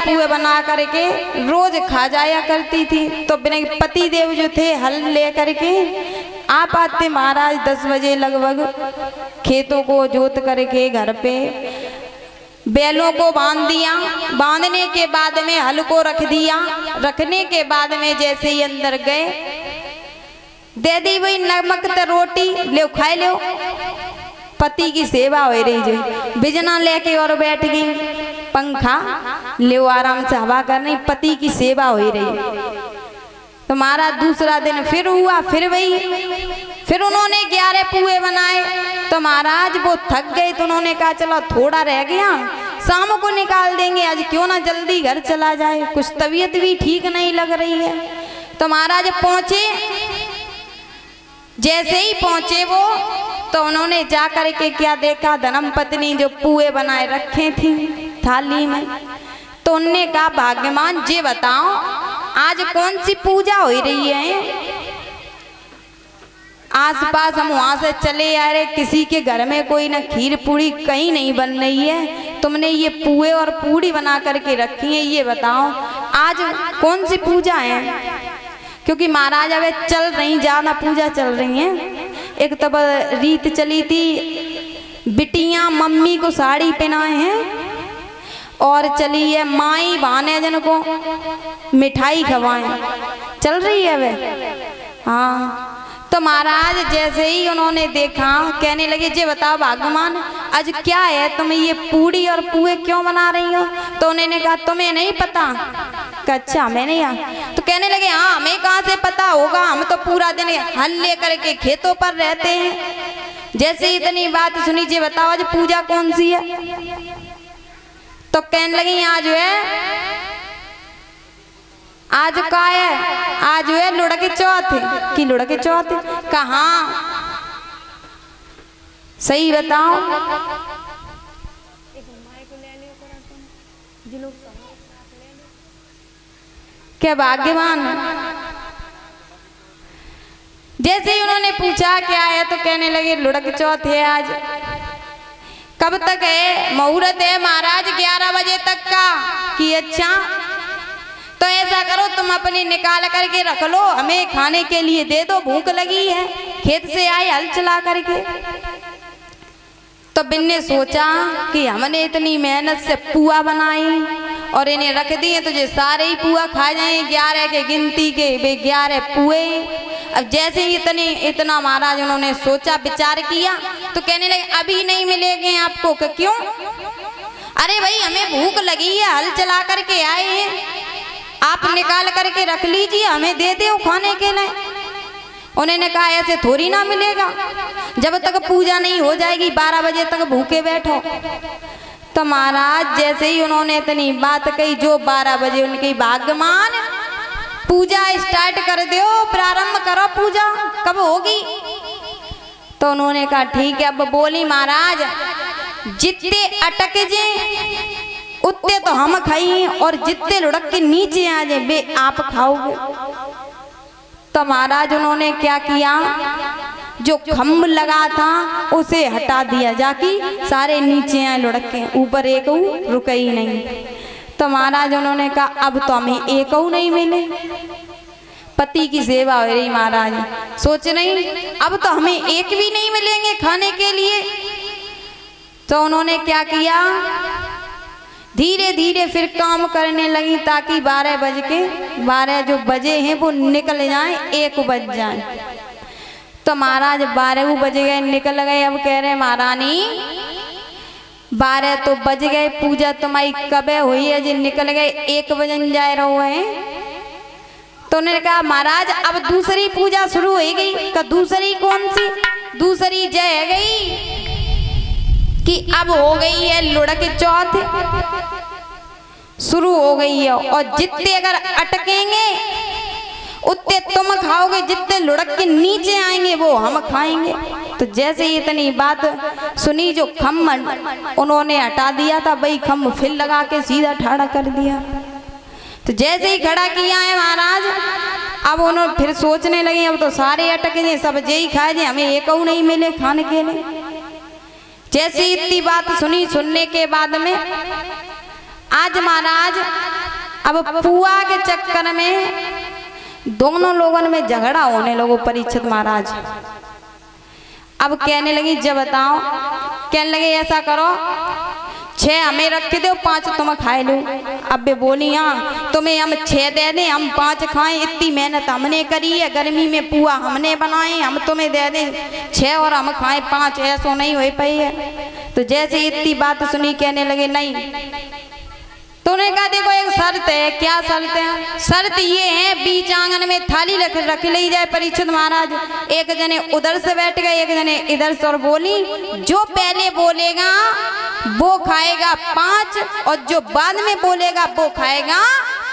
पुए बना करके रोज खा जाया करती थी। तो बिना पति देव जो थे हल ले करके आप आते महाराज 10 बजे लगभग, खेतों को जोत करके घर पे बैलों को बांध दिया। बांधने के बाद में हल को रख दिया। रखने के बाद में जैसे ही अंदर गए, दे दी वही नमक त रोटी, ले खाए लो। पति की सेवा हो रही जो बिजना लेके और बैठ गई, पंखा ले आराम से हवा कर रही, पति की सेवा हो रही। तो महाराज दूसरा दिन फिर हुआ, फिर उन्होंने 11 पुए बनाए। तो महाराज वो थक गए, तो उन्होंने कहा चलो थोड़ा रह गया, शाम को निकाल देंगे, आज क्यों ना जल्दी घर चला जाए, कुछ तबीयत भी ठीक नहीं लग रही है। तो महाराज पहुंचे, जैसे ही पहुंचे वो, तो उन्होंने जा करके क्या देखा, धर्म पत्नी जो पुए बनाए रखे थी थाली में। तो उनने कहा भाग्यवान जी बताओ आज कौन सी पूजा हो रही है। आसपास हम वहां से चले आ रहे, किसी के घर में कोई ना खीर पूड़ी कहीं नहीं बन रही है, तुमने ये पुए और पूड़ी बना करके रखी है, ये बताओ आज कौन सी पूजा है। क्योंकि महाराज अब चल रही, ज्यादा पूजा चल रही है। एक तब रीत चली थी, बिटियां मम्मी को साड़ी पहनाए हैं और चली है माई बहाने जन को मिठाई खवाएं, चल रही है वे। हाँ, तो महाराज जैसे ही उन्होंने देखा, कहने लगे जी बताओ भगवान आज क्या है, तुम ये पूड़ी और पुए क्यों बना रही हो। तो उन्होंने कहा तुम्हें नहीं पता। अच्छा हमें नहीं आ। तो कहने लगे हाँ हमें कहाँ से पता होगा, हम तो पूरा दिन हल ले करके खेतों पर रहते हैं। जैसे इतनी बात सुनी, जी बताओ आज पूजा कौन सी है। तो कहने लगी आज है, आज का है, आज है लुढ़क चौथ की, लुढ़क चौथ कहा सही बताओ। क्या भाग्यवान। जैसे ही उन्होंने पूछा क्या है, तो कहने लगे लुढ़क चौथ है आज। कब तक है, मुहूर्त है महाराज 11 बजे तक का। कि अच्छा तो ऐसा करो तुम अपनी निकाल करके रख लो, हमें खाने के लिए दे दो, भूख लगी है, खेत से आए हल चला करके। तो बिन्ने सोचा कि हमने इतनी मेहनत से पुआ बनाई और इन्हें रख दिए, तो ये सारे ही पुआ खा जाए, 11 के गिनती के वे 11 पुए। अब जैसे ही इतना महाराज उन्होंने सोचा विचार किया, तो कहने लगे अभी नहीं मिलेंगे आपको। क्यों? अरे भाई हमें भूख लगी है, हल चला करके आए हैं, आप निकाल करके रख लीजिए, हमें दे दो खाने के लिए। उन्होंने कहा ऐसे थोड़ी ना मिलेगा, जब तक पूजा नहीं हो जाएगी 12 बजे तक भूखे बैठो। तो महाराज जैसे ही उन्होंने इतनी बात कही, जो 12 बजे उनकी भाग्यमान पूजा स्टार्ट कर दो, प्रारंभ करो पूजा, कब होगी। तो उन्होंने कहा ठीक है। अब बोली महाराज जितने अटक जे उतने तो हम खाइए, और जितने लुढ़क के नीचे आ जाए वे आप खाओगे। तो महाराज उन्होंने क्या किया, जो खम्भ लगा था उसे हटा दिया, जाकि सारे नीचे आए लुढ़क के, ऊपर एक रुका ही नहीं। तो महाराज उन्होंने कहा अब तो हमें एक नहीं मिले। पति की सेवा हो रही महाराज, सोच नहीं अब तो हमें एक भी नहीं मिलेंगे खाने के लिए। तो उन्होंने क्या किया, धीरे धीरे फिर काम करने लगी, ताकि 12 जो बजे हैं वो निकल जाएं, 1 बज जाए। तो महाराज 12 बज गए, निकल गए। अब कह रहे महारानी 12 तो बज गए, पूजा तुम्हारी कब हुई है जी निकल गए, 1 बजन जाए रहो है। तो उन्होंने कहा महाराज अब दूसरी पूजा शुरू हो गई। का दूसरी कौन सी? दूसरी जय गई कि अब हो गई है लुढ़क चौथ, शुरू हो गई है, और जितने अगर अटकेंगे उतने तुम खाओगे, जितने लुढ़क के नीचे आएंगे वो हम खाएंगे। तो जैसे ही इतनी बात सुनी, जो खम्भ उन्होंने हटा दिया था वही खम्भ फिर लगा के सीधा ठाड़ा कर दिया। तो जैसे ही खड़ा किया है महाराज, अब उन्होंने फिर सोचने लगे अब तो सारे अटके जाए, सब जे ही खाए जाए, हमें एक नहीं मिले खाने के लिए। जैसे इतनी बात सुनी, सुनने के बाद में आज महाराज अब पुआ के चक्कर में दोनों लोगों में झगड़ा होने लगो। परीक्षित महाराज अब कहने लगी जब बताओ, कहने लगे ऐसा करो 6 हमें रख दो 5 तुम खाए लो। अब वे बोली हाँ तुम्हें हम 6 दे दें, हम 5 खाएं, इतनी मेहनत हमने करी है, गर्मी में पुआ हमने बनाए, हम तुम्हें दे दें 6 और हम खाएं 5, ऐसा नहीं हो पाई है। तो जैसे इतनी बात सुनी कहने लगे नहीं। तूने कहा देखो एक शर्त है। क्या शर्त है? शर्त ये है बीच आंगन में थाली रख ली जाए। परीक्षित महाराज एक जने उधर से बैठ गए, एक जने इधर से, और बोली जो पहले बोलेगा वो खाएगा 5 और जो बाद में बोलेगा वो खाएगा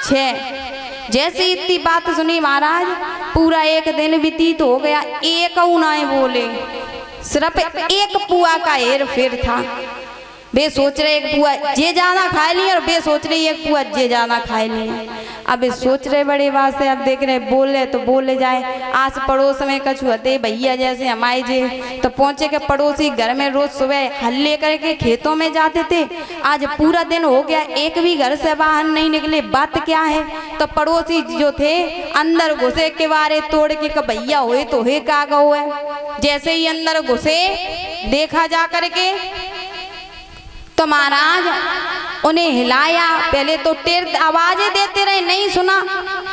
6। जैसे इतनी बात सुनी महाराज पूरा एक दिन व्यतीत हो गया, एक उनाए बोले, सिर्फ एक पुआ का हेर फेर था। बे सोच रहे एक पुआ जे ज्यादा खा ली और बे सोच रही एक पुआ जे ज्यादा खा ली। अब सोच रहे बड़े बात से, अब देख रहे बोले तो बोले जाए। आस पड़ोस में कछु हते भैया जैसे हमारे जे तो पहुंचे के पड़ोसी घर में रोज सुबह हल्ले करके खेतों में जाते थे। आज पूरा दिन हो गया एक भी घर से बाहर नहीं निकले। बात क्या है? तो पड़ोसी जो थे अंदर घुसे के बारे तोड़ के भैया हुए तो हे का गो है। जैसे ही अंदर घुसे देखा जा करके तो महाराज उन्हें हिलाया। पहले तो टेर आवाजें देते रहे, नहीं सुना,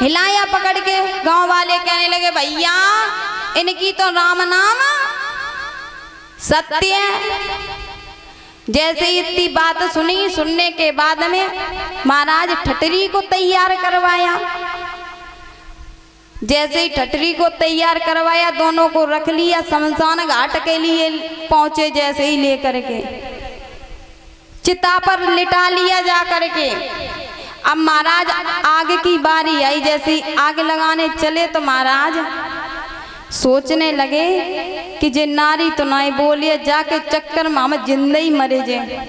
हिलाया पकड़ के। गांव वाले कहने लगे भैया इनकी तो राम नाम सत्य है। जैसे इतनी बात सुनी, सुनने के बाद में महाराज ठटरी को तैयार करवाया। जैसे ही ठटरी को तैयार करवाया दोनों को रख लिया, शमशान घाट के लिए पहुंचे। जैसे ही लेकर के चिता पर लिटा लिया जा करके। अब महाराज आग की बारी आई। जैसे आग लगाने चले तो महाराज सोचने लगे कि जे नारी तो ना बोलिए जाके चक्कर में हम जिंदा ही मरे जाए,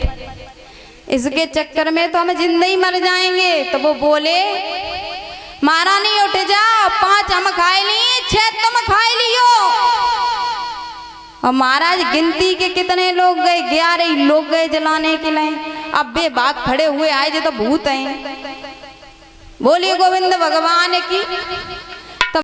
इसके चक्कर में तो हम जिंदा ही मर जाएंगे। तो वो बोले महारानी उठ जाओ, 5 हम खाए लिए, 6 तुम खाए लियो। और महाराज गिनती के कितने लोग गए? 11 लोग गए जलाने के लिए। अब बे बाग खड़े हुए आए जो तो भूत हैं। बोलिए गोविंद भगवान की।